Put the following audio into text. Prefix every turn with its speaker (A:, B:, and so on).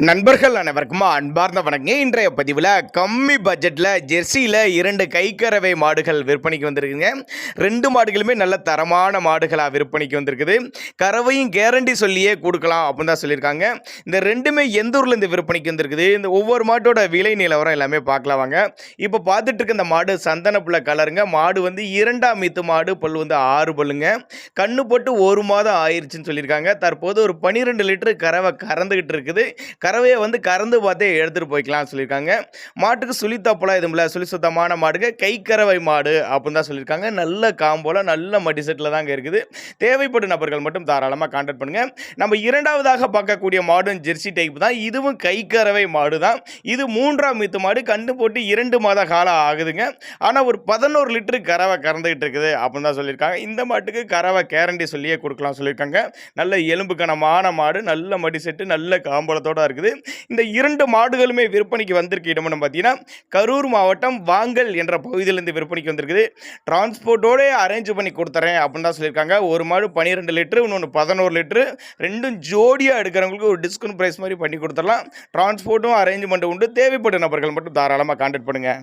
A: நண்பர்கள் அனைவருக்கும் அன்பார்ந்த வணக்கங்க. இன்றைய பதிவில் கம்மி பட்ஜெட்டில் ஜெர்சியில் 2 கைக்கறவை மாடுகள் விற்பனைக்கு வந்திருக்குங்க. 2 மாடுகளுமே நல்ல தரமான மாடுகளாக விற்பனைக்கு வந்திருக்குது. கறவையும் கேரண்டி சொல்லியே கொடுக்கலாம் அப்படின்னு தான் சொல்லியிருக்காங்க. இந்த ரெண்டுமே எந்த ஊர்லேருந்து விற்பனைக்கு வந்திருக்குது, இந்த ஒவ்வொரு மாட்டோட விலை நிலவரம் எல்லாமே பார்க்கலாம் வாங்க. இப்போ பார்த்துட்டு இருக்க இந்த மாடு சந்தனப்புள்ள கலருங்க. மாடு வந்து 2ஆம் ஈத்து மாடு, பல் வந்து 6 பல்லுங்க. கண்ணு போட்டு 1 மாதம் ஆயிடுச்சுன்னு சொல்லியிருக்காங்க. தற்போது ஒரு 12 லிட்டரு கறவை கறந்துக்கிட்டு இருக்குது. கறவையை வந்து கறந்து பார்த்தே எடுத்துகிட்டு போய்க்கலாம்னு சொல்லியிருக்காங்க. மாட்டுக்கு சுழித்தப்பெல்லாம் எதுவும் இல்லை, சுழி சுத்தமான மாடுங்க, கைக்கறவை மாடு அப்படின்னு தான் சொல்லியிருக்காங்க. நல்ல காம்போல நல்ல மடி செட்டில் தாங்க இருக்குது. தேவைப்படும் நபர்கள் மட்டும் தாராளமாக கான்டாக்ட் பண்ணுங்கள். நம்ம இரண்டாவதாக பார்க்கக்கூடிய மாடும் ஜெர்சி டைப் தான். இதுவும் கைக்கறவை மாடு தான். இது 3ஆம் ஈத்து மாடு. கண்டு போட்டு 2 மாத காலம் ஆகுதுங்க. ஆனால் ஒரு 11 லிட்டரு கறவை கறந்துகிட்டு இருக்குது அப்படின்னு தான் சொல்லியிருக்காங்க. இந்த மாட்டுக்கு கறவை கேரண்டி சொல்லியே கொடுக்கலாம் சொல்லியிருக்காங்க. நல்ல எலும்பு கனமான மாடு, நல்ல மடி செட்டு, நல்ல காம்பளத்தோடு இருக்குது. இந்த 2 மாடுகளுமே விற்பனைக்கு வந்திருக்க இடம்னு பார்த்தீங்கன்னா கரூர் மாவட்டம் வாங்கல் என்ற பகுதியிலிருந்து விற்பனைக்கு வந்திருக்குது. டிரான்ஸ்போர்ட்டோட அரேஞ்ச் பண்ணி கொடுத்துறேன் அப்படின்னு தான் சொல்லியிருக்காங்க. ஒரு மாடு 12 லிட்டரு, இன்னொன்று 11 லிட்டரு, ரெண்டும் ஜோடியாக எடுக்கிறவங்களுக்கு ஒரு டிஸ்கவுண்ட் ப்ரைஸ் மாதிரி பண்ணி கொடுத்துடலாம். டிரான்ஸ்போர்ட்டும் அரேஞ்ச்மெண்ட் உண்டு. தேவைப்படும் நபர்கள் மட்டும் தாராளமாக கான்டாக்ட் பண்ணுங்கள்.